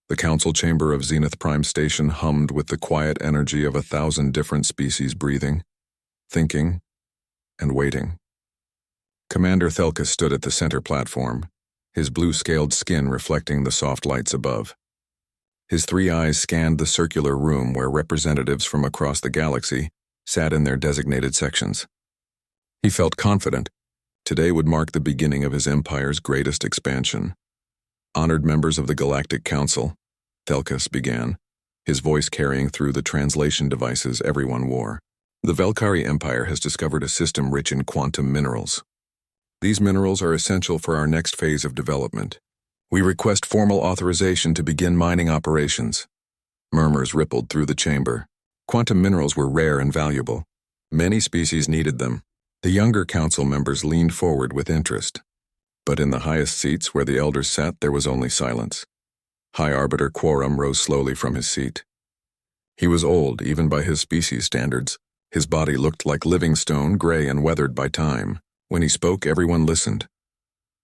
The council chamber of Zenith Prime Station hummed with the quiet energy of 1,000 different species breathing, thinking, and waiting. Commander Thelka stood at the center platform, his blue-scaled skin reflecting the soft lights above. His 3 eyes scanned the circular room where representatives from across the galaxy sat in their designated sections. He felt confident. Today would mark the beginning of his empire's greatest expansion. Honored members of the Galactic Council, Thelkas began, his voice carrying through the translation devices everyone wore. The Velkari Empire has discovered a system rich in quantum minerals. These minerals are essential for our next phase of development. We request formal authorization to begin mining operations. Murmurs rippled through the chamber. Quantum minerals were rare and valuable. Many species needed them. The younger council members leaned forward with interest. But in the highest seats where the elders sat, there was only silence. High Arbiter Quorum rose slowly from his seat. He was old, even by his species standards. His body looked like living stone, gray and weathered by time. When he spoke, everyone listened.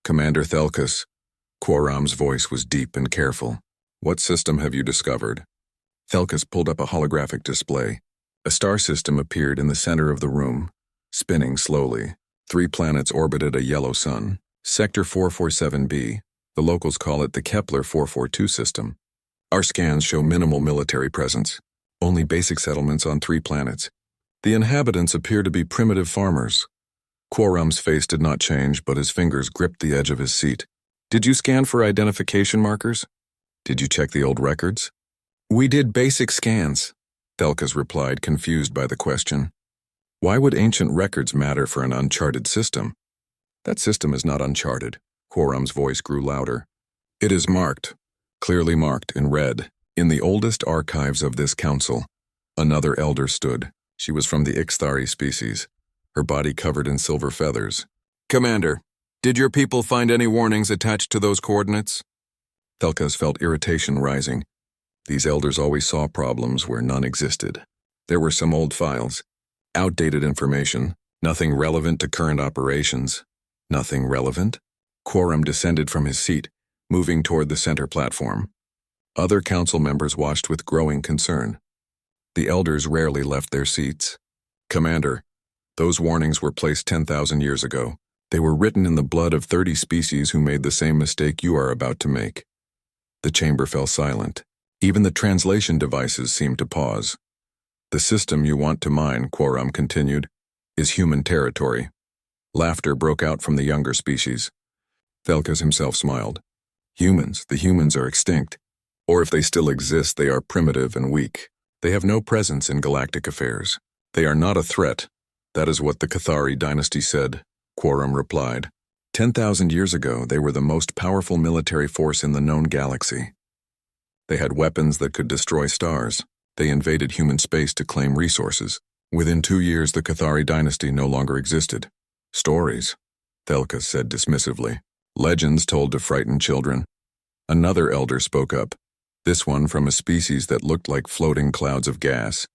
Commander Thelkas, Quorum's voice was deep and careful. What system have you discovered? Thelkas pulled up a holographic display. A star system appeared in the center of the room, spinning slowly. 3 planets orbited a yellow sun. Sector 447b, the locals call it the Kepler 442 system. Our scans show minimal military presence, only basic settlements on 3 planets. The inhabitants appear to be primitive farmers. Quorum's face did not change, but his fingers gripped the edge of his seat. Did you scan for identification markers? Did you check the old records? We did basic scans, Thelkas replied, confused by the question. Why would ancient records matter for an uncharted system? That system is not uncharted. Quorum's voice grew louder. It is marked, clearly marked in red, in the oldest archives of this council. Another elder stood. She was from the Ixthari species, her body covered in silver feathers. Commander, did your people find any warnings attached to those coordinates? Thelkas felt irritation rising. These elders always saw problems where none existed. There were some old files, outdated information, nothing relevant to current operations. Nothing relevant? Quorum descended from his seat, moving toward the center platform. Other council members watched with growing concern. The elders rarely left their seats. Commander, those warnings were placed 10,000 years ago. They were written in the blood of 30 species who made the same mistake you are about to make. The chamber fell silent. Even the translation devices seemed to pause. The system you want to mine, Quorum continued, is human territory. Laughter broke out from the younger species. Thelkas himself smiled. The humans are extinct. Or if they still exist, they are primitive and weak. They have no presence in galactic affairs. They are not a threat. That is what the Cathari dynasty said, Quorum replied. 10,000 years ago, they were the most powerful military force in the known galaxy. They had weapons that could destroy stars. They invaded human space to claim resources. Within 2 years, the Cathari dynasty no longer existed. Stories, Thelkas said dismissively. Legends told to frighten children. Another elder spoke up, this one from a species that looked like floating clouds of gas.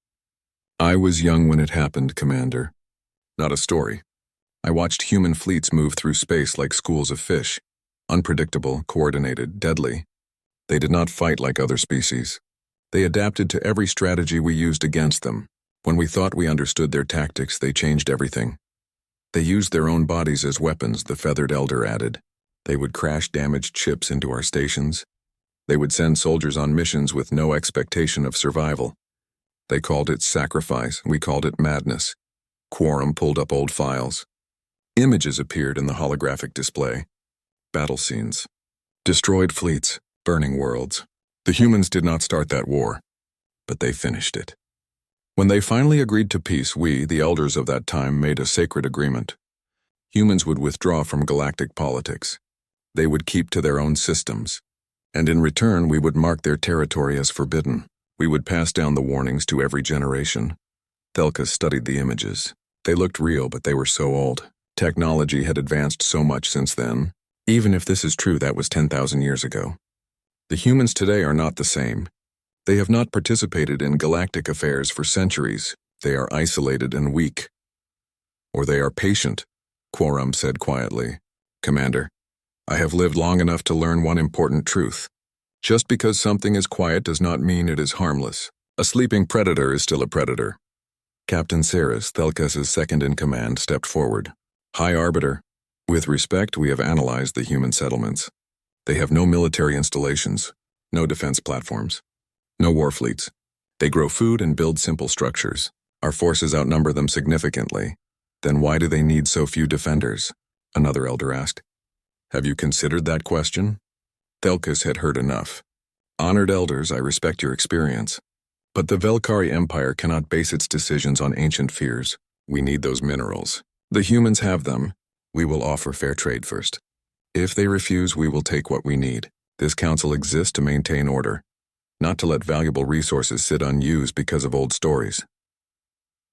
I was young when it happened, Commander. Not a story. I watched human fleets move through space like schools of fish. Unpredictable, coordinated, deadly. They did not fight like other species. They adapted to every strategy we used against them. When we thought we understood their tactics, they changed everything. They used their own bodies as weapons, the feathered elder added. They would crash damaged ships into our stations. They would send soldiers on missions with no expectation of survival. They called it sacrifice, we called it madness. Quorum pulled up old files. Images appeared in the holographic display. Battle scenes. Destroyed fleets, burning worlds. The humans did not start that war, but they finished it. When they finally agreed to peace, we, the elders of that time, made a sacred agreement. Humans would withdraw from galactic politics. They would keep to their own systems. And in return, we would mark their territory as forbidden. We would pass down the warnings to every generation. Thelkas studied the images. They looked real, but they were so old. Technology had advanced so much since then. Even if this is true, that was 10,000 years ago. The humans today are not the same. They have not participated in galactic affairs for centuries. They are isolated and weak. Or they are patient, Quorum said quietly. Commander, I have lived long enough to learn one important truth. Just because something is quiet does not mean it is harmless. A sleeping predator is still a predator. Captain Saris, Thelkas's second-in-command, stepped forward. High Arbiter, with respect, we have analyzed the human settlements. They have no military installations, no defense platforms, no war fleets. They grow food and build simple structures. Our forces outnumber them significantly. Then why do they need so few defenders? Another elder asked. Have you considered that question? Thelkas had heard enough. Honored elders, I respect your experience. But the Velkari Empire cannot base its decisions on ancient fears. We need those minerals. The humans have them. We will offer fair trade first. If they refuse, we will take what we need. This council exists to maintain order, not to let valuable resources sit unused because of old stories.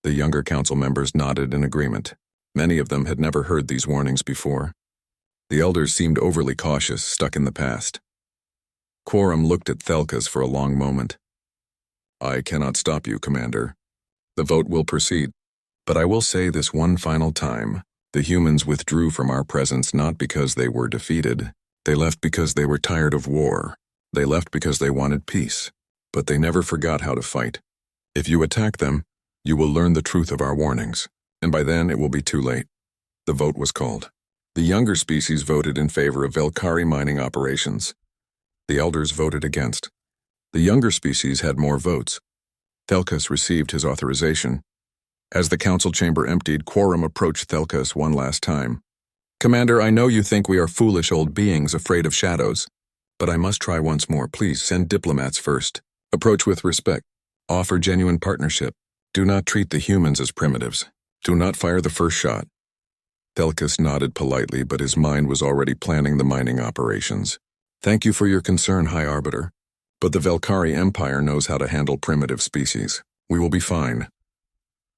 The younger council members nodded in agreement. Many of them had never heard these warnings before. The elders seemed overly cautious, stuck in the past. Quorum looked at Thelkas for a long moment. I cannot stop you, Commander. The vote will proceed. But I will say this one final time. The humans withdrew from our presence not because they were defeated. They left because they were tired of war. They left because they wanted peace. But they never forgot how to fight. If you attack them, you will learn the truth of our warnings. And by then it will be too late. The vote was called. The younger species voted in favor of Velkari mining operations. The elders voted against. The younger species had more votes. Thelkas received his authorization. As the council chamber emptied, Quorum approached Thelkas one last time. Commander, I know you think we are foolish old beings afraid of shadows, but I must try once more. Please send diplomats first. Approach with respect. Offer genuine partnership. Do not treat the humans as primitives. Do not fire the first shot. Thelkas nodded politely, but his mind was already planning the mining operations. Thank you for your concern, High Arbiter. But the Velkari Empire knows how to handle primitive species. We will be fine.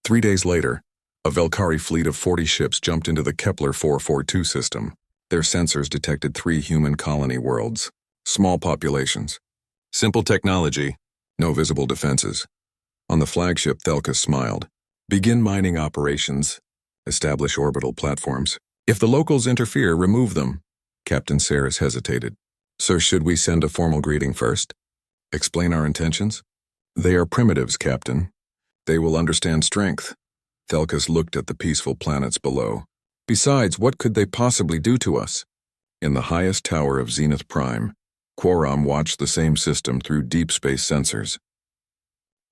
3 days later, a Velkari fleet of 40 ships jumped into the Kepler 442 system. Their sensors detected 3 human colony worlds. Small populations. Simple technology. No visible defenses. On the flagship, Thelkas smiled. Begin mining operations. Establish orbital platforms. If the locals interfere, remove them. Captain Saris hesitated. Sir, should we send a formal greeting first? Explain our intentions? They are primitives, Captain. They will understand strength. Thelkas looked at the peaceful planets below. Besides, what could they possibly do to us? In the highest tower of Zenith Prime, Quorum watched the same system through deep space sensors.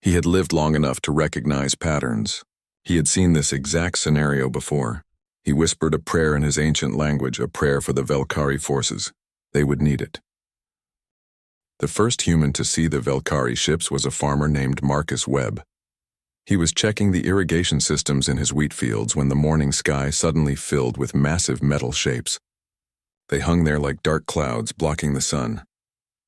He had lived long enough to recognize patterns. He had seen this exact scenario before. He whispered a prayer in his ancient language, a prayer for the Velkari forces. They would need it. The first human to see the Velkari ships was a farmer named Marcus Webb. He was checking the irrigation systems in his wheat fields when the morning sky suddenly filled with massive metal shapes. They hung there like dark clouds blocking the sun.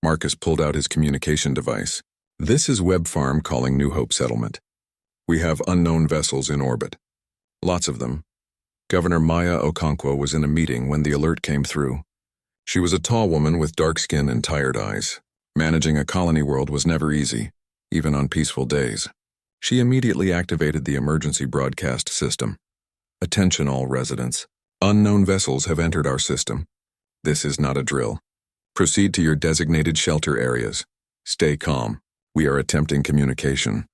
Marcus pulled out his communication device. This is Webb Farm calling New Hope Settlement. We have unknown vessels in orbit. Lots of them. Governor Maya Okonkwo was in a meeting when the alert came through. She was a tall woman with dark skin and tired eyes. Managing a colony world was never easy, even on peaceful days. She immediately activated the emergency broadcast system. Attention all residents. Unknown vessels have entered our system. This is not a drill. Proceed to your designated shelter areas. Stay calm. We are attempting communication.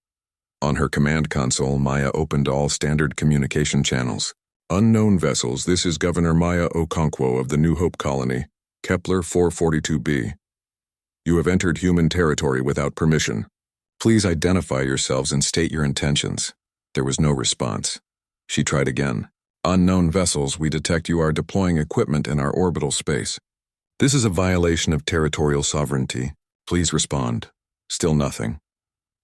On her command console, Maya opened all standard communication channels. Unknown vessels, this is Governor Maya Okonkwo of the New Hope Colony, Kepler 442b. You have entered human territory without permission. Please identify yourselves and state your intentions. There was no response. She tried again. Unknown vessels, we detect you are deploying equipment in our orbital space. This is a violation of territorial sovereignty. Please respond. Still nothing.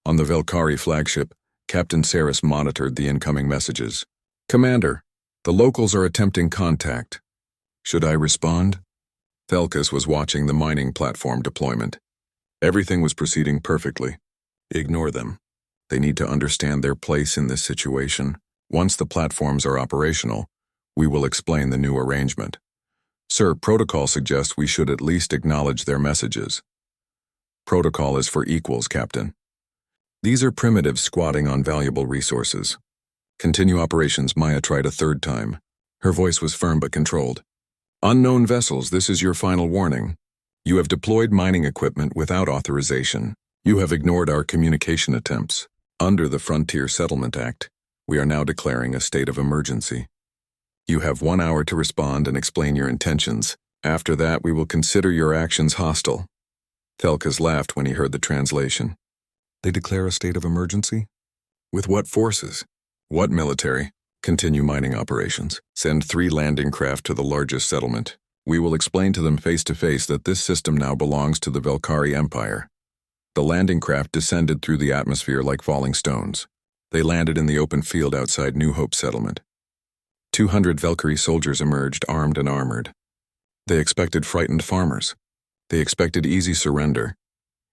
On the Velkari flagship, Captain Saris monitored the incoming messages. Commander, the locals are attempting contact. Should I respond? Thelkas was watching the mining platform deployment. Everything was proceeding perfectly. Ignore them. They need to understand their place in this situation. Once the platforms are operational, we will explain the new arrangement. Sir, protocol suggests we should at least acknowledge their messages. Protocol is for equals, Captain. These are primitives squatting on valuable resources. Continue operations, Maya tried a third time. Her voice was firm but controlled. Unknown vessels, this is your final warning. You have deployed mining equipment without authorization. You have ignored our communication attempts. Under the Frontier Settlement Act, we are now declaring a state of emergency. You have 1 hour to respond and explain your intentions. After that, we will consider your actions hostile. Thelkas laughed when he heard the translation. They declare a state of emergency? With what forces? What military? Continue mining operations. Send 3 landing craft to the largest settlement. We will explain to them face to face that this system now belongs to the Velkari Empire. The landing craft descended through the atmosphere like falling stones. They landed in the open field outside New Hope settlement. 200 Velkari soldiers emerged, armed and armored. They expected frightened farmers. They expected easy surrender.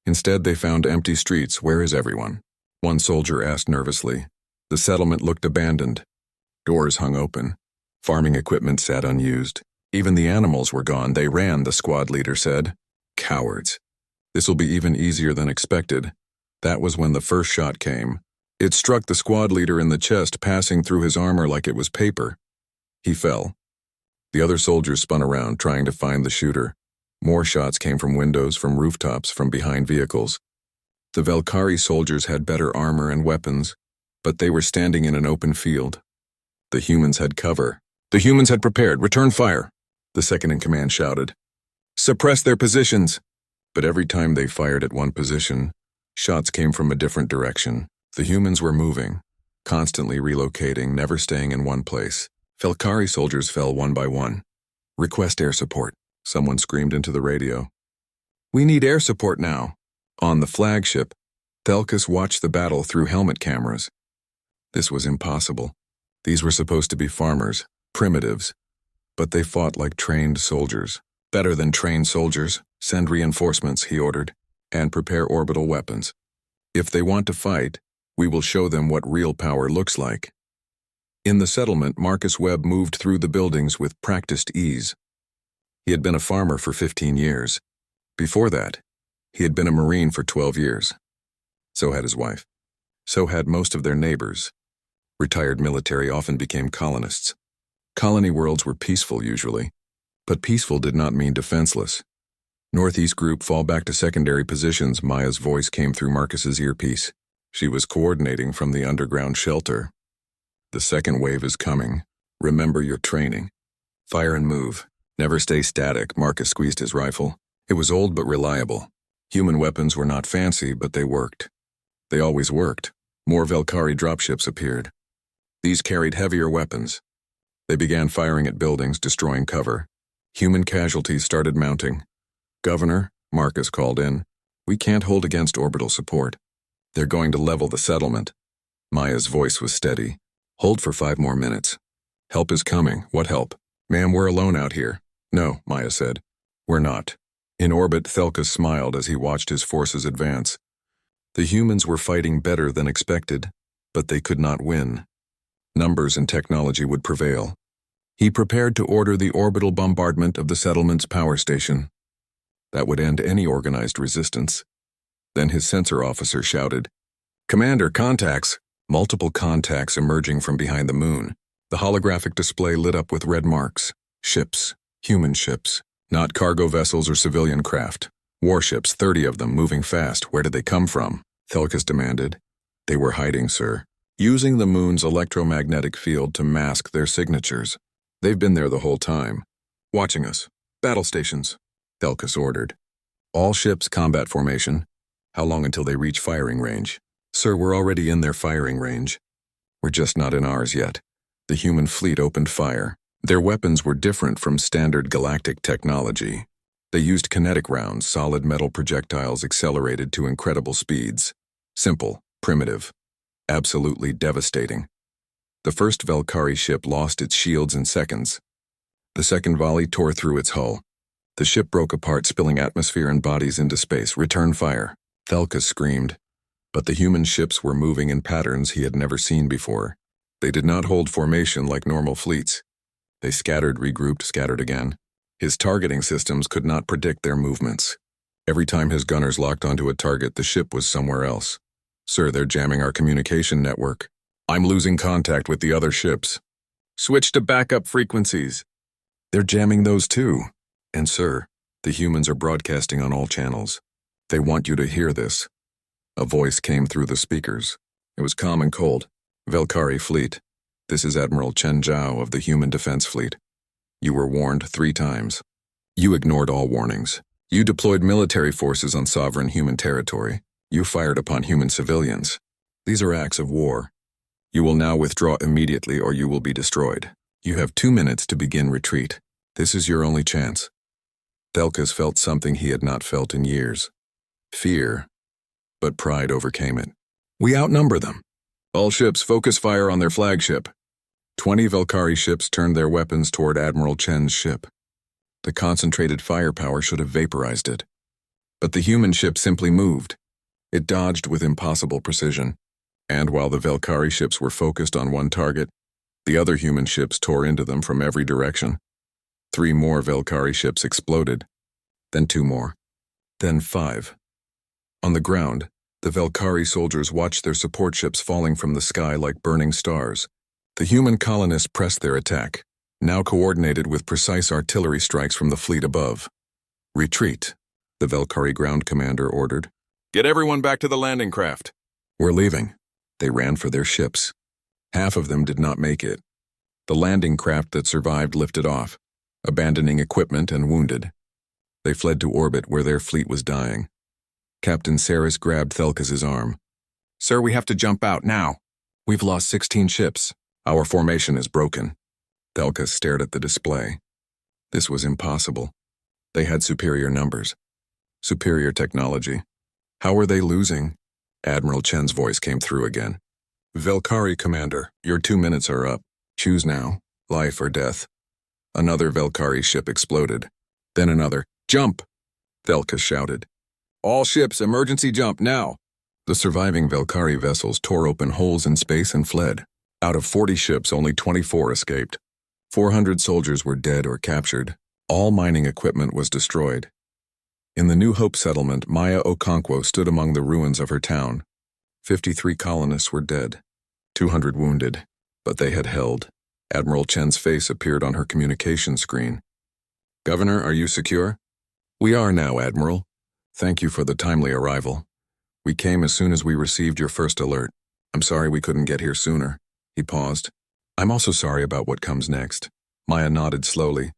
Instead, they found empty streets. Where is everyone? One soldier asked nervously. The settlement looked abandoned. Doors hung open. Farming equipment sat unused. Even the animals were gone. They ran, the squad leader said. Cowards. This will be even easier than expected. That was when the first shot came. It struck the squad leader in the chest, passing through his armor like it was paper. He fell. The other soldiers spun around, trying to find the shooter. More shots came from windows, from rooftops, from behind vehicles. The Velkari soldiers had better armor and weapons, but they were standing in an open field. The humans had cover. The humans had prepared. Return fire, the second-in-command shouted. Suppress their positions. But every time they fired at one position, shots came from a different direction. The humans were moving, constantly relocating, never staying in one place. Velkari soldiers fell one by one. Request air support, someone screamed into the radio. We need air support now. On the flagship, Thelkas watched the battle through helmet cameras. This was impossible. These were supposed to be farmers, primitives, but they fought like trained soldiers. Better than trained soldiers, send reinforcements, he ordered, and prepare orbital weapons. If they want to fight, we will show them what real power looks like. In the settlement, Marcus Webb moved through the buildings with practiced ease. He had been a farmer for 15 years. Before that, he had been a Marine for 12 years. So had his wife. So had most of their neighbors. Retired military often became colonists. Colony worlds were peaceful usually, but peaceful did not mean defenseless. Northeast group, fall back to secondary positions, Maya's voice came through Marcus's earpiece. She was coordinating from the underground shelter. The second wave is coming. Remember your training. Fire and move. Never stay static, Marcus squeezed his rifle. It was old but reliable. Human weapons were not fancy, but they worked. They always worked. More Velkari dropships appeared. These carried heavier weapons. They began firing at buildings, destroying cover. Human casualties started mounting. Governor, Marcus called in. We can't hold against orbital support. They're going to level the settlement. Maya's voice was steady. Hold for 5 more minutes. Help is coming. What help? Ma'am, we're alone out here. No, Maya said. We're not. In orbit, Thelkas smiled as he watched his forces advance. The humans were fighting better than expected, but they could not win. Numbers and technology would prevail. He prepared to order the orbital bombardment of the settlement's power station. That would end any organized resistance. Then his sensor officer shouted, Commander, contacts! Multiple contacts emerging from behind the moon. The holographic display lit up with red marks. Ships. Human ships. Not cargo vessels or civilian craft. Warships, 30 of them, moving fast. Where did they come from? Thelkas demanded. They were hiding, sir. Using the moon's electromagnetic field to mask their signatures. They've been there the whole time. Watching us. Battle stations. Thelkas ordered. All ships combat formation. How long until they reach firing range? Sir, we're already in their firing range. We're just not in ours yet. The human fleet opened fire. Their weapons were different from standard galactic technology. They used kinetic rounds, solid metal projectiles accelerated to incredible speeds. Simple, primitive, absolutely devastating. The first Velkari ship lost its shields in seconds. The second volley tore through its hull. The ship broke apart, spilling atmosphere and bodies into space. Return fire. Thelkas screamed. But the human ships were moving in patterns he had never seen before. They did not hold formation like normal fleets. They scattered, regrouped, scattered again. His targeting systems could not predict their movements. Every time his gunners locked onto a target, the ship was somewhere else. Sir, they're jamming our communication network. I'm losing contact with the other ships. Switch to backup frequencies. They're jamming those too. And sir, The humans are broadcasting on all channels. They want you to hear this. A voice came through the speakers. It was calm and cold. Velkari Fleet. This is Admiral Chen Zhao of the Human Defense Fleet. You were warned 3 times. You ignored all warnings. You deployed military forces on sovereign human territory. You fired upon human civilians. These are acts of war. You will now withdraw immediately or you will be destroyed. You have 2 minutes to begin retreat. This is your only chance. Thelkas felt something he had not felt in years. Fear. But pride overcame it. We outnumber them. All ships focus fire on their flagship. 20 Velkari ships turned their weapons toward Admiral Chen's ship. The concentrated firepower should have vaporized it. But the human ship simply moved. It dodged with impossible precision. And while the Velkari ships were focused on one target, the other human ships tore into them from every direction. 3 more Velkari ships exploded. Then 2 more. Then 5. On the ground, the Velkari soldiers watched their support ships falling from the sky like burning stars. The human colonists pressed their attack, now coordinated with precise artillery strikes from the fleet above. Retreat, the Velkari ground commander ordered. Get everyone back to the landing craft. We're leaving. They ran for their ships. Half of them did not make it. The landing craft that survived lifted off, abandoning equipment and wounded. They fled to orbit where their fleet was dying. Captain Saris grabbed Thelkas's arm. Sir, we have to jump out now. We've lost 16 ships. Our formation is broken. Thelkas stared at the display. This was impossible. They had superior numbers. Superior technology. How were they losing? Admiral Chen's voice came through again. Velkari Commander, your 2 minutes are up. Choose now, life or death. Another Velkari ship exploded. Then another. Jump! Thelkas shouted. All ships, emergency jump now! The surviving Velkari vessels tore open holes in space and fled. Out of 40 ships, only 24 escaped. 400 soldiers were dead or captured. All mining equipment was destroyed. In the New Hope settlement, Maya Okonkwo stood among the ruins of her town. 53 colonists were dead, 200 wounded, but they had held. Admiral Chen's face appeared on her communication screen. Governor, are you secure? We are now, Admiral. Thank you for the timely arrival. We came as soon as we received your first alert. I'm sorry we couldn't get here sooner. He paused. I'm also sorry about what comes next. Maya nodded slowly.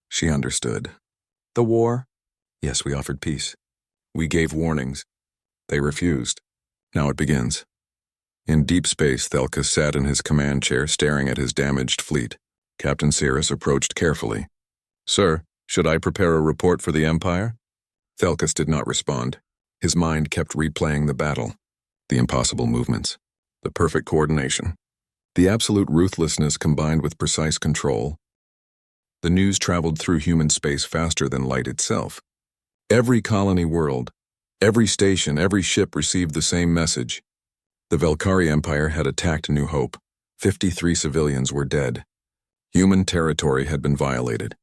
She understood. The war? Yes, we offered peace. We gave warnings. They refused. Now it begins. In deep space, Thelkas sat in his command chair staring at his damaged fleet. Captain Saris approached carefully. Sir, should I prepare a report for the Empire? Thelkas did not respond. His mind kept replaying the battle. The impossible movements. The perfect coordination. The absolute ruthlessness combined with precise control. The news traveled through human space faster than light itself. Every colony world, every station, every ship received the same message. The Velkari Empire had attacked New Hope. 53 civilians were dead. Human territory had been violated.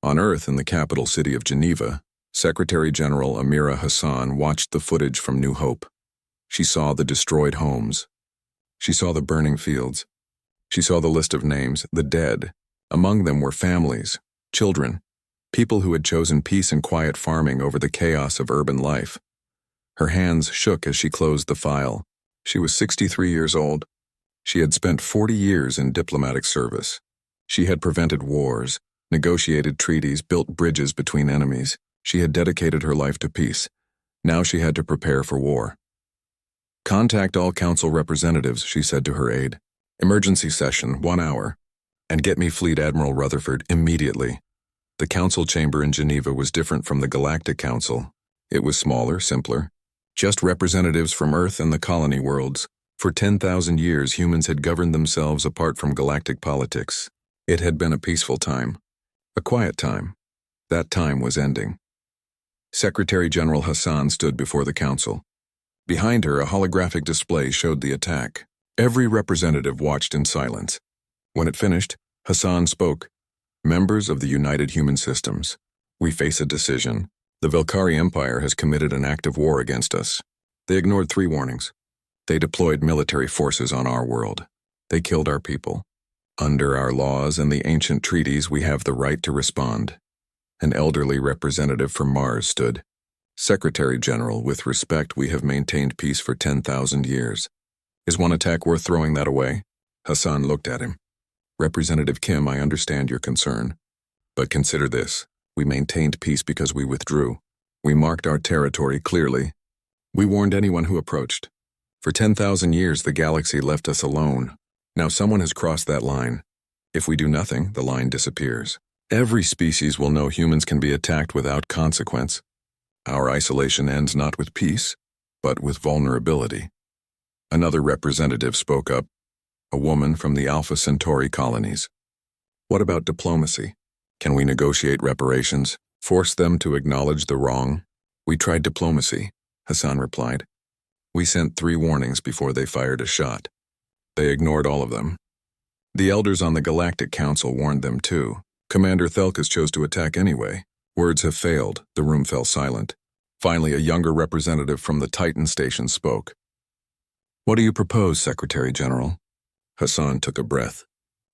On Earth, in the capital city of Geneva, Secretary General Amira Hassan watched the footage from New Hope. She saw the destroyed homes. She saw the burning fields. She saw the list of names, the dead. Among them were families, children, people who had chosen peace and quiet farming over the chaos of urban life. Her hands shook as she closed the file. She was 63 years old. She had spent 40 years in diplomatic service. She had prevented wars, negotiated treaties, built bridges between enemies. She had dedicated her life to peace. Now she had to prepare for war. Contact all council representatives, she said to her aide. Emergency session, 1 hour. And get me Fleet Admiral Rutherford immediately. The council chamber in Geneva was different from the Galactic Council. It was smaller, simpler. Just representatives from Earth and the colony worlds. For 10,000 years, humans had governed themselves apart from galactic politics. It had been a peaceful time. A quiet time. That time was ending. Secretary General Hassan stood before the council. Behind her, a holographic display showed the attack. Every representative watched in silence. When it finished, Hassan spoke. Members of the United Human Systems, we face a decision. The Velkari Empire has committed an act of war against us. They ignored 3 warnings. They deployed military forces on our world. They killed our people. Under our laws and the ancient treaties, we have the right to respond. An elderly representative from Mars stood. Secretary General, with respect, we have maintained peace for 10,000 years. Is one attack worth throwing that away? Hassan looked at him. Representative Kim, I understand your concern. But consider this. We maintained peace because we withdrew. We marked our territory clearly. We warned anyone who approached. For 10,000 years, the galaxy left us alone. Now someone has crossed that line. If we do nothing, the line disappears. Every species will know humans can be attacked without consequence. Our isolation ends not with peace, but with vulnerability. Another representative spoke up, a woman from the Alpha Centauri colonies. What about diplomacy? Can we negotiate reparations, force them to acknowledge the wrong? We tried diplomacy, Hassan replied. We sent 3 warnings before they fired a shot. They ignored all of them. The elders on the Galactic Council warned them too. Commander Thelkas chose to attack anyway. Words have failed. The room fell silent. Finally, a younger representative from the Titan station spoke. What do you propose, Secretary General? Hassan took a breath.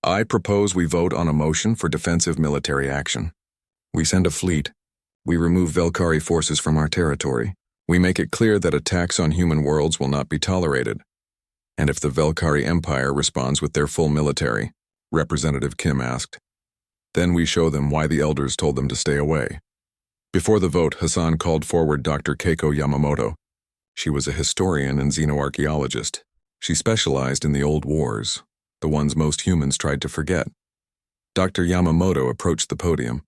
I propose we vote on a motion for defensive military action. We send a fleet. We remove Velkari forces from our territory. We make it clear that attacks on human worlds will not be tolerated. And if the Velkari Empire responds with their full military, Representative Kim asked, then we show them why the elders told them to stay away. Before the vote, Hassan called forward Dr. Keiko Yamamoto. She was a historian and xenoarchaeologist. She specialized in the old wars, the ones most humans tried to forget. Dr. Yamamoto approached the podium.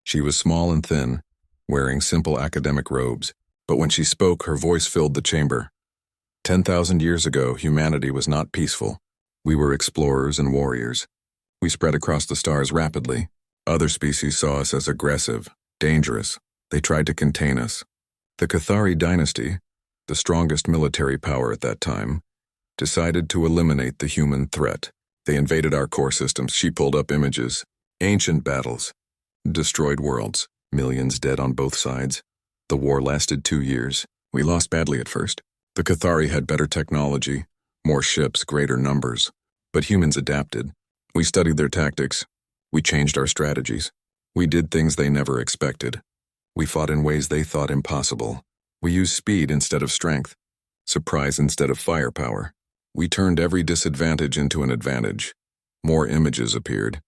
She was small and thin, wearing simple academic robes, but when she spoke, her voice filled the chamber. 10,000 years ago, humanity was not peaceful. We were explorers and warriors. We spread across the stars rapidly. Other species saw us as aggressive, dangerous. They tried to contain us. The Cathari dynasty, the strongest military power at that time, decided to eliminate the human threat. They invaded our core systems. She pulled up images. Ancient battles. Destroyed worlds. Millions dead on both sides. The war lasted 2 years. We lost badly at first. The Cathari had better technology, more ships, greater numbers. But humans adapted. We studied their tactics. We changed our strategies. We did things they never expected. We fought in ways they thought impossible. We used speed instead of strength, surprise instead of firepower. We turned every disadvantage into an advantage. More images appeared.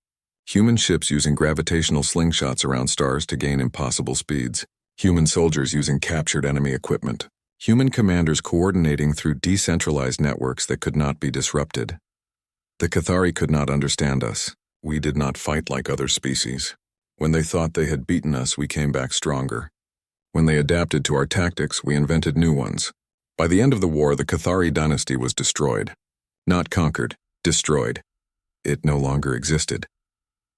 Human ships using gravitational slingshots around stars to gain impossible speeds. Human soldiers using captured enemy equipment. Human commanders coordinating through decentralized networks that could not be disrupted. The Cathari could not understand us. We did not fight like other species. When they thought they had beaten us, we came back stronger. When they adapted to our tactics, we invented new ones. By the end of the war, the Cathari dynasty was destroyed. Not conquered, destroyed. It no longer existed.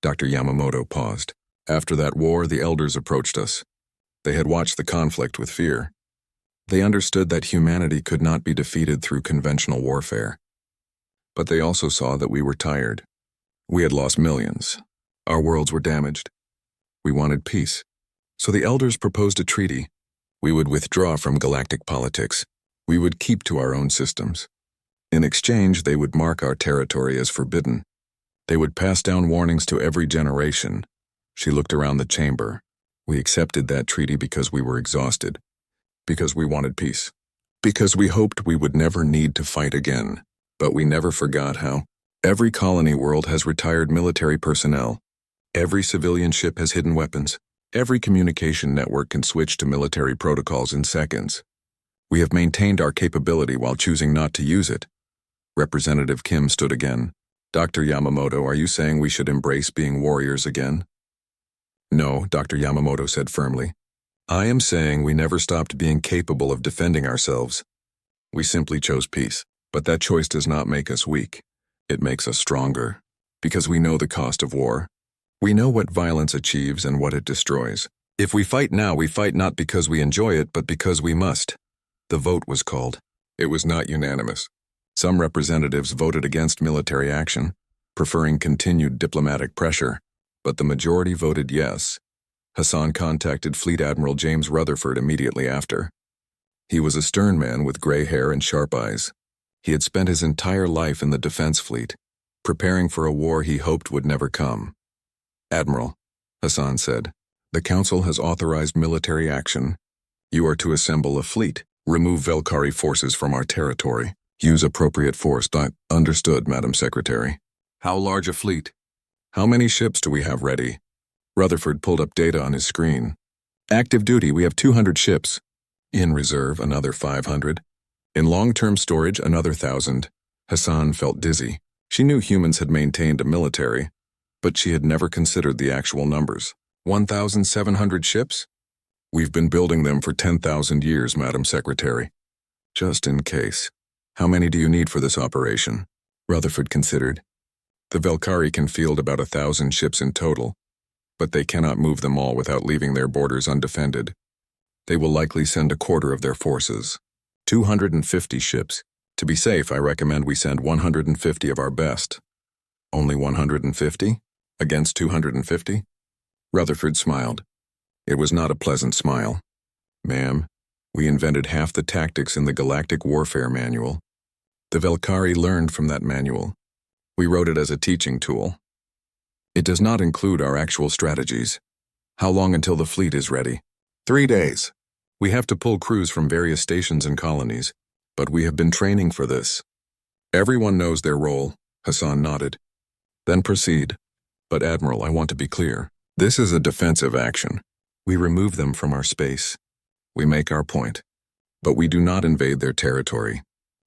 Dr. Yamamoto paused. After that war, the elders approached us. They had watched the conflict with fear. They understood that humanity could not be defeated through conventional warfare. But they also saw that we were tired. We had lost millions. Our worlds were damaged. We wanted peace. So the elders proposed a treaty. We would withdraw from galactic politics. We would keep to our own systems. In exchange, they would mark our territory as forbidden. They would pass down warnings to every generation. She looked around the chamber. We accepted that treaty because we were exhausted. Because we wanted peace. Because we hoped we would never need to fight again. But we never forgot how. Every colony world has retired military personnel. Every civilian ship has hidden weapons. Every communication network can switch to military protocols in seconds. We have maintained our capability while choosing not to use it. Representative Kim stood again. Dr. Yamamoto, are you saying we should embrace being warriors again? No, Dr. Yamamoto said firmly. I am saying we never stopped being capable of defending ourselves. We simply chose peace. But that choice does not make us weak. It makes us stronger. Because we know the cost of war. We know what violence achieves and what it destroys. If we fight now, we fight not because we enjoy it, but because we must. The vote was called. It was not unanimous. Some representatives voted against military action, preferring continued diplomatic pressure, but the majority voted yes. Hassan contacted Fleet Admiral James Rutherford immediately after. He was a stern man with gray hair and sharp eyes. He had spent his entire life in the defense fleet, preparing for a war he hoped would never come. Admiral, Hassan said, The Council has authorized military action. You are to assemble a fleet. Remove Velkari forces from our territory. Use appropriate force. Understood, Madam Secretary. How large a fleet? How many ships do we have ready? Rutherford pulled up data on his screen. Active duty, we have 200 ships. In reserve, another 500. In long-term storage, another 1,000. Hassan felt dizzy. She knew humans had maintained a military, but she had never considered the actual numbers. 1,700 ships? We've been building them for 10,000 years, Madam Secretary. Just in case. How many do you need for this operation? Rutherford considered. The Velkari can field about 1,000 ships in total, but they cannot move them all without leaving their borders undefended. They will likely send a quarter of their forces. 250 ships. To be safe, I recommend we send 150 of our best. Only 150? Against 250? Rutherford smiled. It was not a pleasant smile. Ma'am, we invented half the tactics in the Galactic Warfare Manual. The Velkari learned from that manual. We wrote it as a teaching tool. It does not include our actual strategies. How long until the fleet is ready? 3 days. We have to pull crews from various stations and colonies, but we have been training for this. Everyone knows their role, Hassan nodded. Then proceed. But Admiral, I want to be clear. This is a defensive action. We remove them from our space. We make our point. But we do not invade their territory.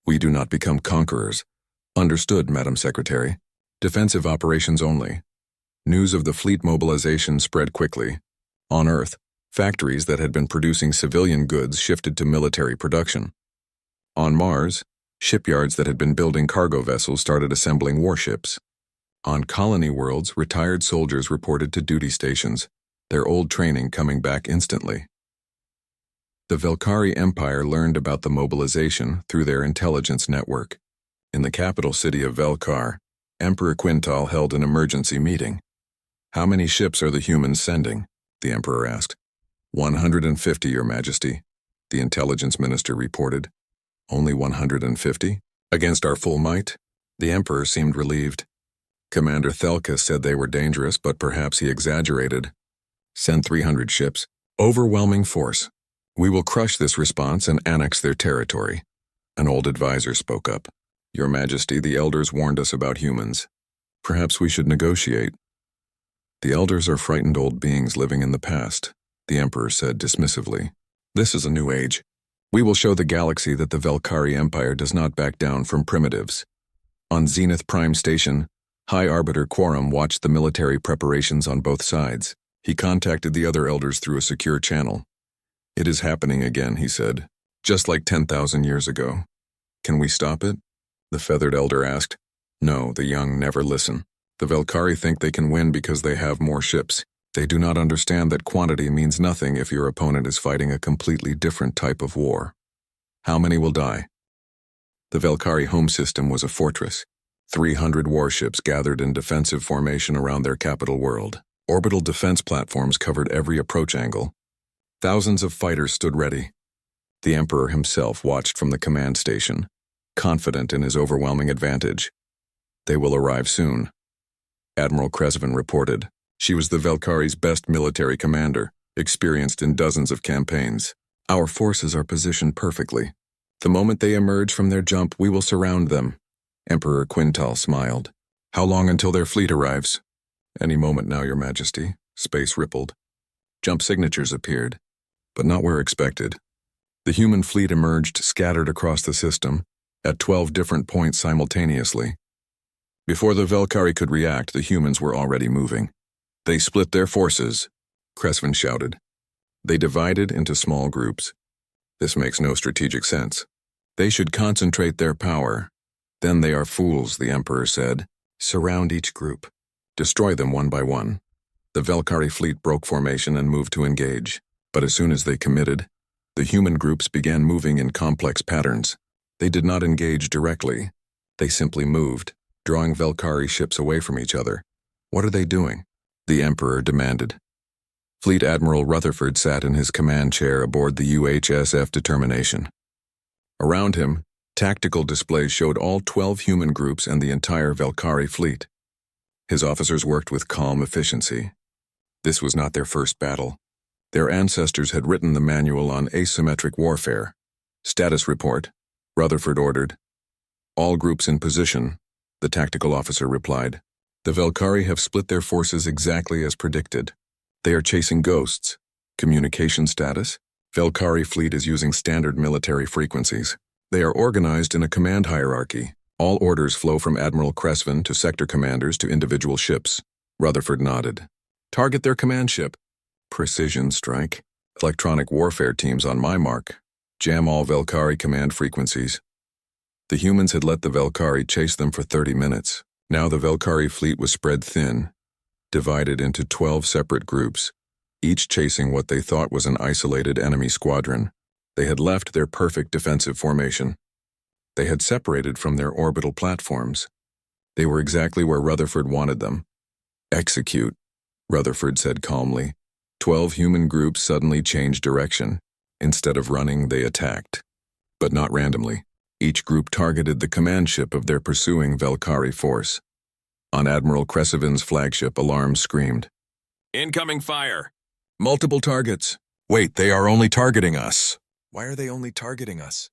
We do not become conquerors. Understood, Madam Secretary. Defensive operations only. News of the fleet mobilization spread quickly. On Earth, factories that had been producing civilian goods shifted to military production. On Mars, shipyards that had been building cargo vessels started assembling warships. On colony worlds, retired soldiers reported to duty stations, their old training coming back instantly. The Velkari Empire learned about the mobilization through their intelligence network. In the capital city of Velkar, Emperor Quintal held an emergency meeting. How many ships are the humans sending? The Emperor asked. 150, Your Majesty, the intelligence minister reported. Only 150? Against our full might? The Emperor seemed relieved. Commander Thelka said they were dangerous, but perhaps he exaggerated. Send 300 ships. Overwhelming force. We will crush this response and annex their territory. An old advisor spoke up. Your Majesty, the elders warned us about humans. Perhaps we should negotiate. The elders are frightened old beings living in the past, the Emperor said dismissively. This is a new age. We will show the galaxy that the Velkari Empire does not back down from primitives. On Zenith Prime Station, High Arbiter Quorum watched the military preparations on both sides. He contacted the other elders through a secure channel. It is happening again, he said, just like 10,000 years ago. Can we stop it? The feathered elder asked. No, the young never listen. The Velkari think they can win because they have more ships. They do not understand that quantity means nothing if your opponent is fighting a completely different type of war. How many will die? The Velkari home system was a fortress. 300 warships gathered in defensive formation around their capital world. Orbital defense platforms covered every approach angle. Thousands of fighters stood ready. The Emperor himself watched from the command station, confident in his overwhelming advantage. They will arrive soon. Admiral Kresvin reported. She was the Velkari's best military commander, experienced in dozens of campaigns. Our forces are positioned perfectly. The moment they emerge from their jump, we will surround them. Emperor Quintal smiled. How long until their fleet arrives? Any moment now, Your Majesty. Space rippled. Jump signatures appeared, but not where expected. The human fleet emerged scattered across the system, at 12 different points simultaneously. Before the Velkari could react, the humans were already moving. They split their forces, Kresvin shouted. They divided into small groups. This makes no strategic sense. They should concentrate their power. Then they are fools, the Emperor said. Surround each group. Destroy them one by one. The Velkari fleet broke formation and moved to engage. But as soon as they committed, the human groups began moving in complex patterns. They did not engage directly. They simply moved, drawing Velkari ships away from each other. What are they doing? The Emperor demanded. Fleet Admiral Rutherford sat in his command chair aboard the UHSF Determination. Around him, tactical displays showed all 12 human groups and the entire Velkari fleet. His officers worked with calm efficiency. This was not their first battle. Their ancestors had written the manual on asymmetric warfare. Status report, Rutherford ordered. All groups in position, the tactical officer replied. The Velkari have split their forces exactly as predicted. They are chasing ghosts. Communication status? Velkari fleet is using standard military frequencies. They are organized in a command hierarchy. All orders flow from Admiral Cresvin to sector commanders to individual ships. Rutherford nodded. Target their command ship. Precision strike. Electronic warfare teams on my mark. Jam all Velkari command frequencies. The humans had let the Velkari chase them for 30 minutes. Now the Velkari fleet was spread thin, divided into 12 separate groups, each chasing what they thought was an isolated enemy squadron. They had left their perfect defensive formation. They had separated from their orbital platforms. They were exactly where Rutherford wanted them. Execute, Rutherford said calmly. 12 human groups suddenly changed direction. Instead of running, they attacked. But not randomly. Each group targeted the command ship of their pursuing Velkari force. On Admiral Cresvin's flagship, alarms screamed. Incoming fire! Multiple targets. Wait, they are only targeting us. Why are they only targeting us?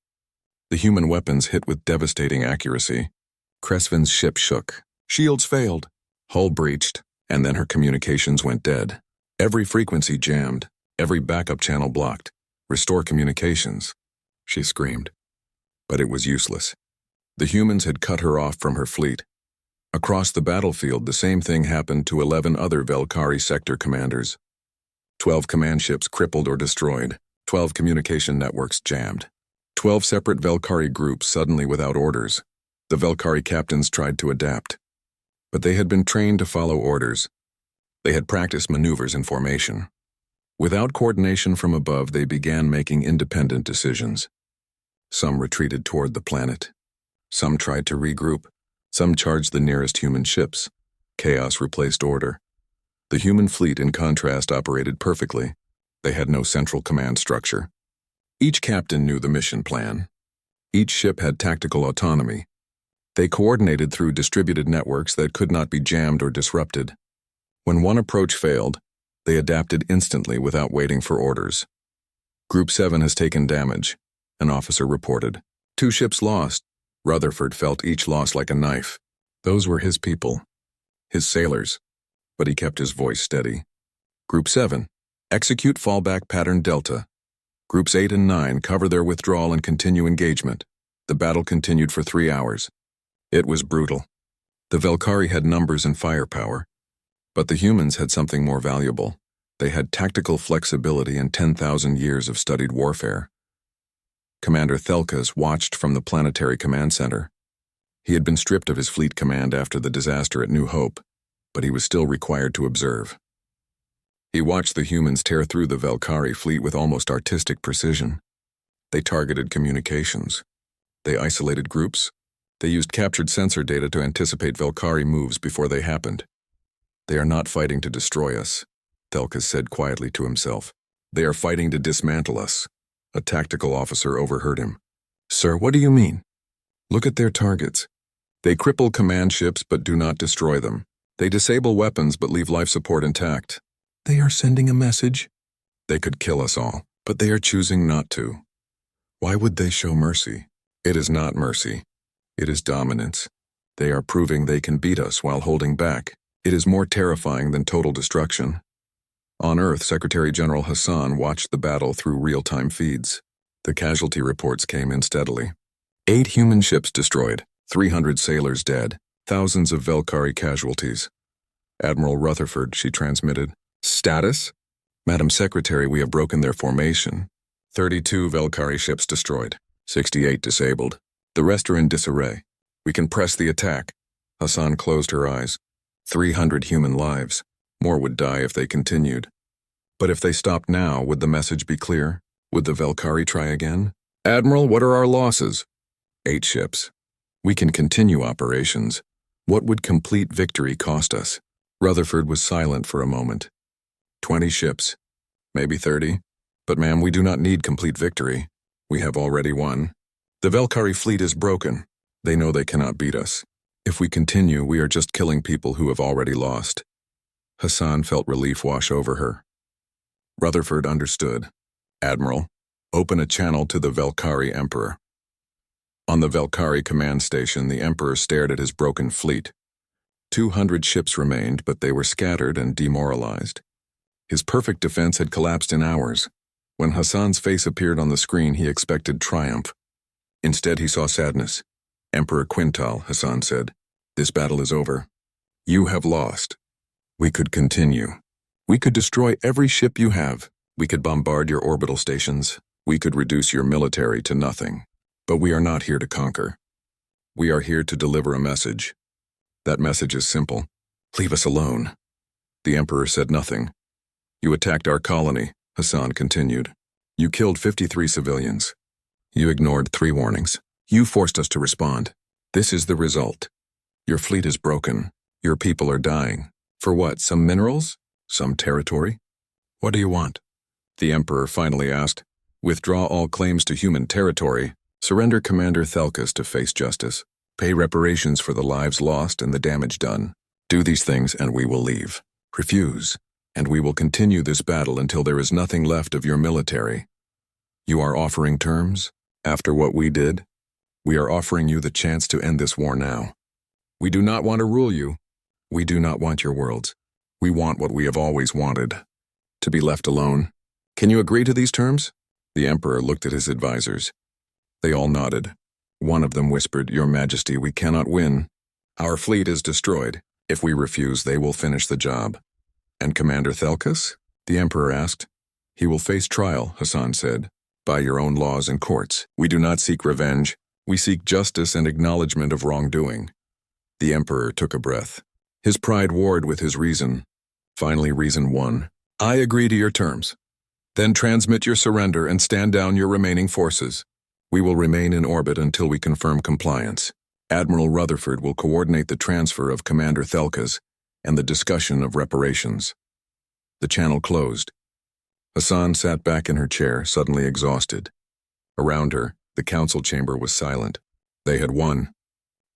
The human weapons hit with devastating accuracy. Cresvin's ship shook. Shields failed. Hull breached, and then her communications went dead. Every frequency jammed, every backup channel blocked. Restore communications, she screamed. But it was useless. The humans had cut her off from her fleet. Across the battlefield, the same thing happened to 11 other Velkari sector commanders. 12 command ships crippled or destroyed. 12 communication networks jammed. 12 separate Velkari groups suddenly without orders. The Velkari captains tried to adapt. But they had been trained to follow orders. They had practiced maneuvers in formation. Without coordination from above, they began making independent decisions. Some retreated toward the planet. Some tried to regroup. Some charged the nearest human ships. Chaos replaced order. The human fleet, in contrast, operated perfectly. They had no central command structure. Each captain knew the mission plan. Each ship had tactical autonomy. They coordinated through distributed networks that could not be jammed or disrupted. When one approach failed, they adapted instantly without waiting for orders. Group 7 has taken damage, an officer reported. 2 ships lost. Rutherford felt each loss like a knife. Those were his people, his sailors, but he kept his voice steady. Group 7, execute fallback pattern Delta. Groups 8 and 9 cover their withdrawal and continue engagement. The battle continued for 3 hours. It was brutal. The Velkari had numbers and firepower, but the humans had something more valuable. They had tactical flexibility and 10,000 years of studied warfare. Commander Thelkas watched from the planetary command center. He had been stripped of his fleet command after the disaster at New Hope, but he was still required to observe. He watched the humans tear through the Velkari fleet with almost artistic precision. They targeted communications. They isolated groups. They used captured sensor data to anticipate Velkari moves before they happened. They are not fighting to destroy us, Thelkas said quietly to himself. They are fighting to dismantle us. A tactical officer overheard him. Sir, what do you mean? Look at their targets. They cripple command ships but do not destroy them. They disable weapons but leave life support intact. They are sending a message. They could kill us all, but they are choosing not to. Why would they show mercy? It is not mercy. It is dominance. They are proving they can beat us while holding back. It is more terrifying than total destruction. On Earth, Secretary General Hassan watched the battle through real-time feeds. The casualty reports came in steadily. 8 human ships destroyed, 300 sailors dead, thousands of Velkari casualties. Admiral Rutherford, she transmitted. Status? Madam Secretary, we have broken their formation. 32 Velkari ships destroyed, 68 disabled. The rest are in disarray. We can press the attack. Hassan closed her eyes. 300 human lives. More would die if they continued. But if they stopped now, would the message be clear? Would the Velkari try again? Admiral, what are our losses? 8 ships. We can continue operations. What would complete victory cost us? Rutherford was silent for a moment. 20 ships. Maybe 30. But ma'am, we do not need complete victory. We have already won. The Velkari fleet is broken. They know they cannot beat us. If we continue, we are just killing people who have already lost. Hassan felt relief wash over her. Rutherford understood. Admiral, open a channel to the Velkari Emperor. On the Velkari command station, the Emperor stared at his broken fleet. 200 ships remained, but they were scattered and demoralized. His perfect defense had collapsed in hours. When Hassan's face appeared on the screen, he expected triumph. Instead, he saw sadness. Emperor Quintal, Hassan said, this battle is over. You have lost. We could continue. We could destroy every ship you have. We could bombard your orbital stations. We could reduce your military to nothing. But we are not here to conquer. We are here to deliver a message. That message is simple. Leave us alone. The Emperor said nothing. You attacked our colony, Hassan continued. You killed 53 civilians. You ignored 3 warnings. You forced us to respond. This is the result. Your fleet is broken. Your people are dying. For what? Some minerals? Some territory? What do you want? The Emperor finally asked. Withdraw all claims to human territory. Surrender Commander Thelkas to face justice. Pay reparations for the lives lost and the damage done. Do these things and we will leave. Refuse, and we will continue this battle until there is nothing left of your military. You are offering terms? After what we did? We are offering you the chance to end this war now. We do not want to rule you. We do not want your worlds. We want what we have always wanted. To be left alone. Can you agree to these terms? The Emperor looked at his advisors. They all nodded. One of them whispered, Your Majesty, we cannot win. Our fleet is destroyed. If we refuse, they will finish the job. And Commander Thelkas? The Emperor asked. He will face trial, Hassan said, by your own laws and courts. We do not seek revenge. We seek justice and acknowledgement of wrongdoing. The Emperor took a breath. His pride warred with his reason. Finally, reason won. I agree to your terms. Then transmit your surrender and stand down your remaining forces. We will remain in orbit until we confirm compliance. Admiral Rutherford will coordinate the transfer of Commander Thelkas and the discussion of reparations. The channel closed. Hassan sat back in her chair, suddenly exhausted. Around her, the council chamber was silent. They had won.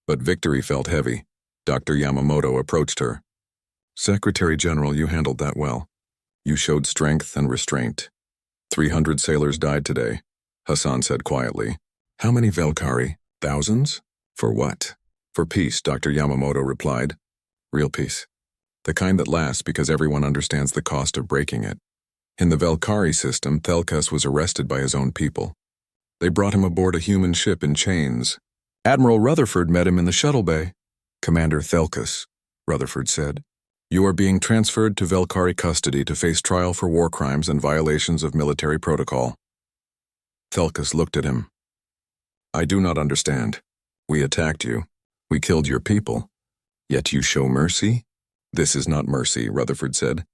But victory felt heavy. Dr. Yamamoto approached her. Secretary General, you handled that well. You showed strength and restraint. 300 sailors died today, Hassan said quietly. How many Velkari? Thousands? For what? For peace, Dr. Yamamoto replied. Real peace. The kind that lasts because everyone understands the cost of breaking it. In the Velkari system, Thelkas was arrested by his own people. They brought him aboard a human ship in chains. Admiral Rutherford met him in the shuttle bay. Commander Thelkas, Rutherford said. You are being transferred to Velkari custody to face trial for war crimes and violations of military protocol. Thelkas looked at him. I do not understand. We attacked you. We killed your people. Yet you show mercy? This is not mercy, Rutherford said.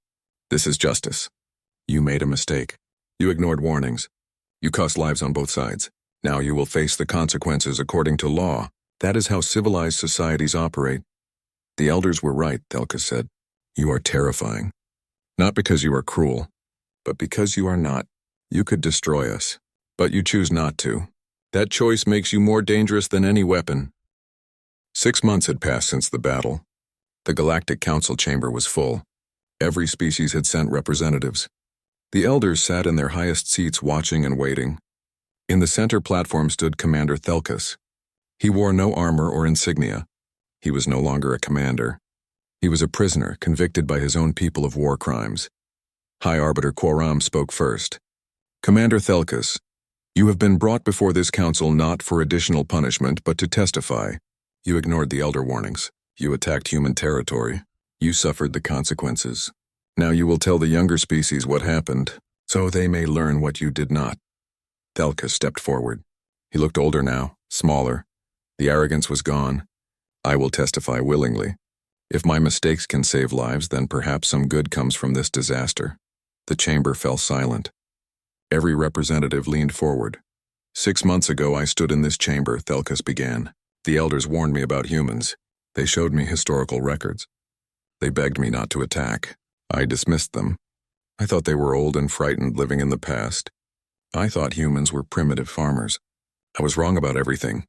This is justice. You made a mistake. You ignored warnings. You cost lives on both sides. Now you will face the consequences according to law. That is how civilized societies operate. The elders were right, Thelkas said. You are terrifying. Not because you are cruel, but because you are not. You could destroy us, but you choose not to. That choice makes you more dangerous than any weapon. 6 months had passed since the battle. The Galactic Council chamber was full. Every species had sent representatives. The elders sat in their highest seats watching and waiting. In the center platform stood Commander Thelkas. He wore no armor or insignia. He was no longer a commander. He was a prisoner convicted by his own people of war crimes. High Arbiter Quoram spoke first. Commander Thelkas, you have been brought before this council not for additional punishment, but to testify. You ignored the elder warnings. You attacked human territory. You suffered the consequences. Now you will tell the younger species what happened, so they may learn what you did not. Thelkas stepped forward. He looked older now, smaller. The arrogance was gone. I will testify willingly. If my mistakes can save lives, then perhaps some good comes from this disaster. The chamber fell silent. Every representative leaned forward. 6 months ago I stood in this chamber, Thelkas began. The elders warned me about humans. They showed me historical records. They begged me not to attack. I dismissed them. I thought they were old and frightened, living in the past. I thought humans were primitive farmers. I was wrong about everything.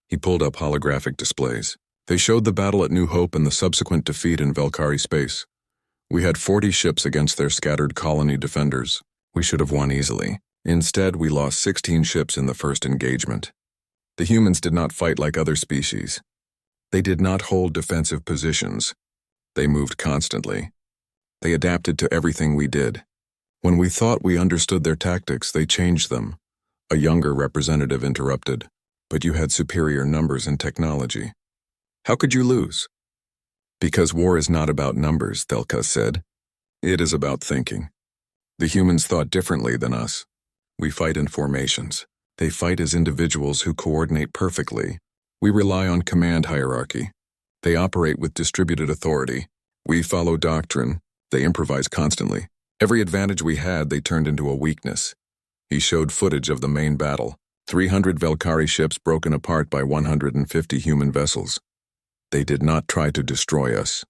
He pulled up holographic displays. They showed the battle at New Hope and the subsequent defeat in Velkari space. We had 40 ships against their scattered colony defenders. We should have won easily. Instead, we lost 16 ships in the first engagement. The humans did not fight like other species. They did not hold defensive positions. They moved constantly. They adapted to everything we did. When we thought we understood their tactics, they changed them. A younger representative interrupted. But you had superior numbers and technology. How could you lose? Because war is not about numbers, Thelka said. It is about thinking. The humans thought differently than us. We fight in formations. They fight as individuals who coordinate perfectly. We rely on command hierarchy. They operate with distributed authority. We follow doctrine. They improvise constantly. Every advantage we had, they turned into a weakness. He showed footage of the main battle. 300 Velkari ships broken apart by 150 human vessels. They did not try to destroy us,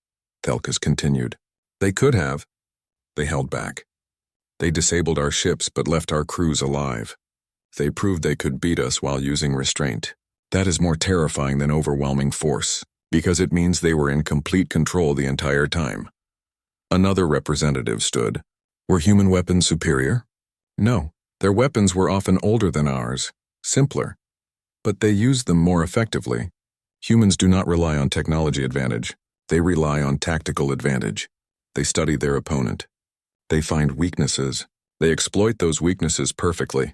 Thelkas continued. They could have. They held back. They disabled our ships but left our crews alive. They proved they could beat us while using restraint. That is more terrifying than overwhelming force, because it means they were in complete control the entire time. Another representative stood. Were human weapons superior? No. Their weapons were often older than ours, simpler. But they used them more effectively. Humans do not rely on technology advantage. They rely on tactical advantage. They study their opponent. They find weaknesses. They exploit those weaknesses perfectly.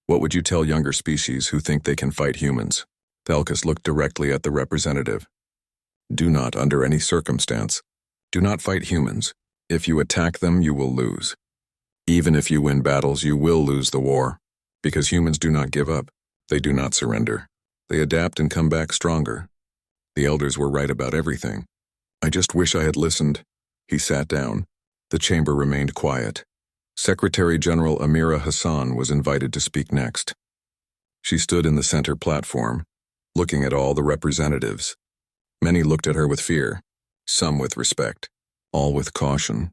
What would you tell younger species who think they can fight humans? Thelkas looked directly at the representative. Do not, under any circumstance. Do not fight humans. If you attack them, you will lose. Even if you win battles, you will lose the war. Because humans do not give up. They do not surrender. They adapt and come back stronger. The elders were right about everything. I just wish I had listened. He sat down. The chamber remained quiet. Secretary General Amira Hassan was invited to speak next. She stood in the center platform, looking at all the representatives. Many looked at her with fear, some with respect, all with caution.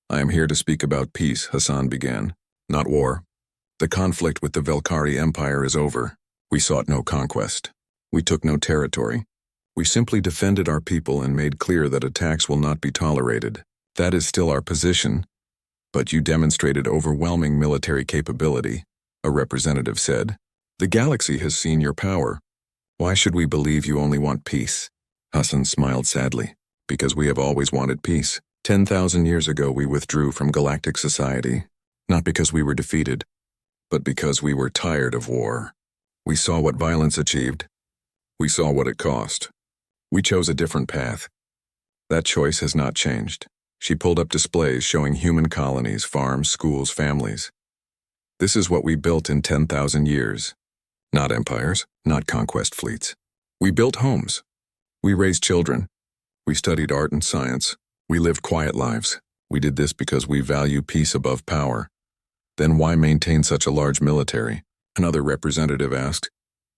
I am here to speak about peace, Hassan began, not war. The conflict with the Velkari Empire is over. We sought no conquest. We took no territory. We simply defended our people and made clear that attacks will not be tolerated. That is still our position. But you demonstrated overwhelming military capability, a representative said. The galaxy has seen your power. Why should we believe you only want peace? Hassan smiled sadly. Because we have always wanted peace. 10,000 years ago we withdrew from galactic society, not because we were defeated, but because we were tired of war. We saw what violence achieved. We saw what it cost. We chose a different path. That choice has not changed. She pulled up displays showing human colonies, farms, schools, families. This is what we built in 10,000 years. Not empires, not conquest fleets. We built homes. We raised children. We studied art and science. We lived quiet lives. We did this because we value peace above power. Then why maintain such a large military? Another representative asked.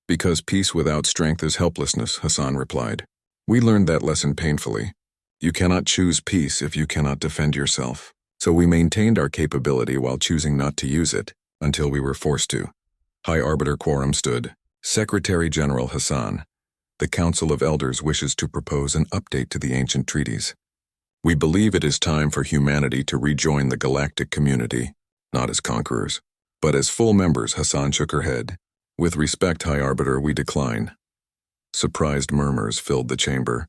Because peace without strength is helplessness, Hassan replied. We learned that lesson painfully. You cannot choose peace if you cannot defend yourself. So we maintained our capability while choosing not to use it, until we were forced to. High Arbiter Quorum stood. Secretary General Hassan. The Council of Elders wishes to propose an update to the ancient treaties. We believe it is time for humanity to rejoin the galactic community, not as conquerors, but as full members. Hassan shook her head. With respect, High Arbiter, we decline. Surprised murmurs filled the chamber.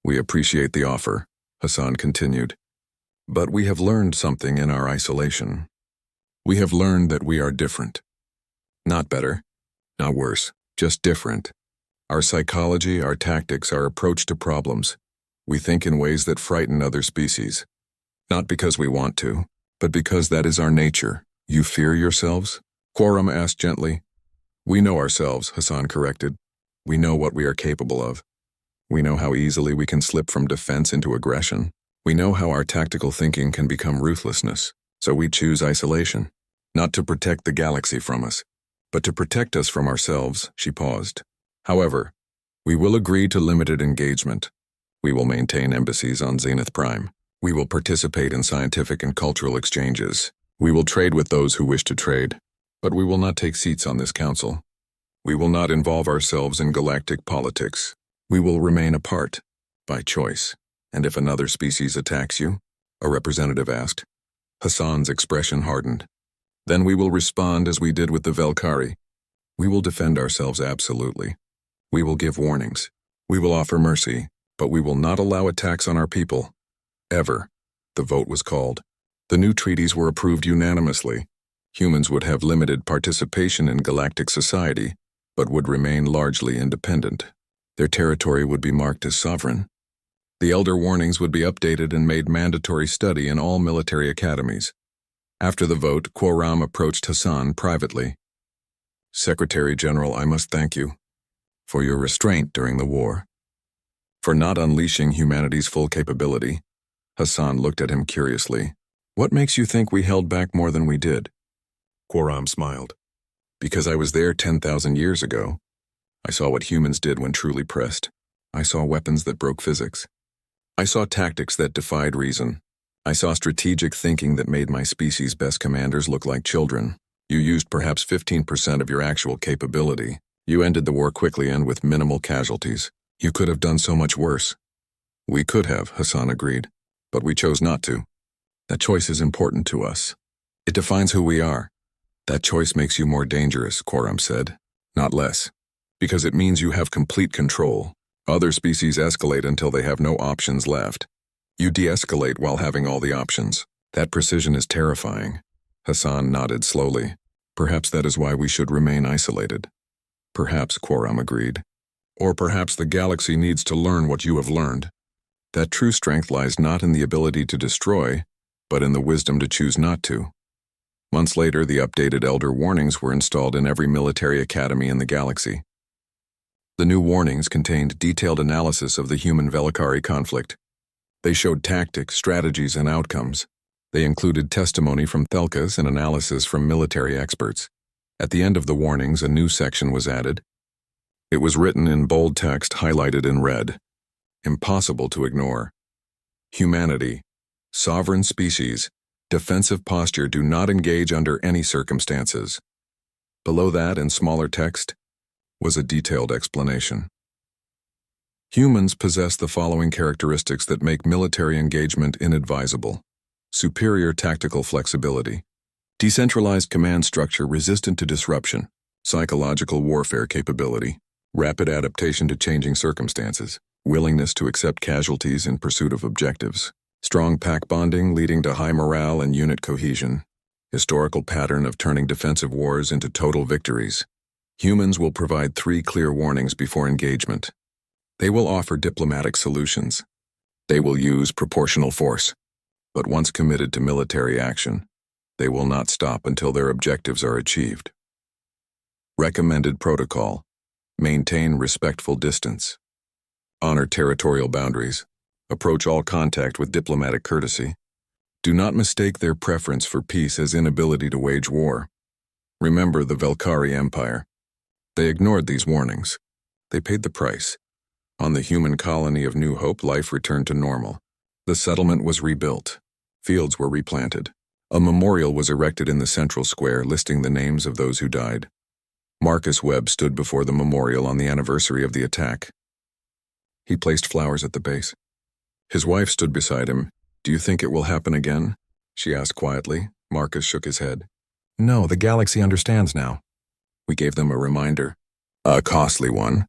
We appreciate the offer, Hassan continued. But we have learned something in our isolation. We have learned that we are different. Not better, not worse, just different. Our psychology, our tactics, our approach to problems. We think in ways that frighten other species. Not because we want to, but because that is our nature. You fear yourselves? Quorum asked gently. We know ourselves, Hassan corrected. We know what we are capable of. We know how easily we can slip from defense into aggression. We know how our tactical thinking can become ruthlessness. So we choose isolation. Not to protect the galaxy from us, but to protect us from ourselves. She paused. However, we will agree to limited engagement. We will maintain embassies on Zenith Prime. We will participate in scientific and cultural exchanges. We will trade with those who wish to trade, but we will not take seats on this council. We will not involve ourselves in galactic politics. We will remain apart, by choice, And if another species attacks you? A representative asked. Hassan's expression hardened. Then we will respond as we did with the Velkari. We will defend ourselves absolutely. We will give warnings. We will offer mercy, but we will not allow attacks on our people. Ever. The vote was called. The new treaties were approved unanimously. Humans would have limited participation in galactic society, but would remain largely independent. Their territory would be marked as sovereign. The Elder Warnings would be updated and made mandatory study in all military academies. After the vote, Quoram approached Hassan privately. Secretary General, I must thank you for your restraint during the war. For not unleashing humanity's full capability. Hassan looked at him curiously. What makes you think we held back more than we did? Quoram smiled. Because I was there 10,000 years ago. I saw what humans did when truly pressed. I saw weapons that broke physics. I saw tactics that defied reason. I saw strategic thinking that made my species' best commanders look like children. You used perhaps 15% of your actual capability. You ended the war quickly and with minimal casualties. You could have done so much worse. We could have, Hassan agreed, but we chose not to. That choice is important to us. It defines who we are. That choice makes you more dangerous, Quoram said, not less, because it means you have complete control. Other species escalate until they have no options left. You de-escalate while having all the options. That precision is terrifying. Hassan nodded slowly. Perhaps that is why we should remain isolated. Perhaps, Quoram agreed. Or perhaps the galaxy needs to learn what you have learned. That true strength lies not in the ability to destroy, but in the wisdom to choose not to. Months later, the updated Elder Warnings were installed in every military academy in the galaxy. The new warnings contained detailed analysis of the human-Velkari conflict. They showed tactics, strategies, and outcomes. They included testimony from Thelkas and analysis from military experts. At the end of the warnings, a new section was added. It was written in bold text highlighted in red. Impossible to ignore. Humanity, sovereign species, defensive posture do not engage under any circumstances. Below that, in smaller text, was a detailed explanation. Humans possess the following characteristics that make military engagement inadvisable. Superior tactical flexibility. Decentralized command structure resistant to disruption. Psychological warfare capability. Rapid adaptation to changing circumstances. Willingness to accept casualties in pursuit of objectives. Strong pack bonding leading to high morale and unit cohesion. Historical pattern of turning defensive wars into total victories. Humans will provide 3 clear warnings before engagement. They will offer diplomatic solutions. They will use proportional force. But once committed to military action, they will not stop until their objectives are achieved. Recommended protocol. Maintain respectful distance. Honor territorial boundaries. Approach all contact with diplomatic courtesy. Do not mistake their preference for peace as inability to wage war. Remember the Velkari Empire. They ignored these warnings. They paid the price. On the human colony of New Hope, life returned to normal. The settlement was rebuilt. Fields were replanted. A memorial was erected in the central square listing the names of those who died. Marcus Webb stood before the memorial on the anniversary of the attack. He placed flowers at the base. His wife stood beside him. Do you think it will happen again? She asked quietly. Marcus shook his head. No, the galaxy understands now. We gave them a reminder. A costly one.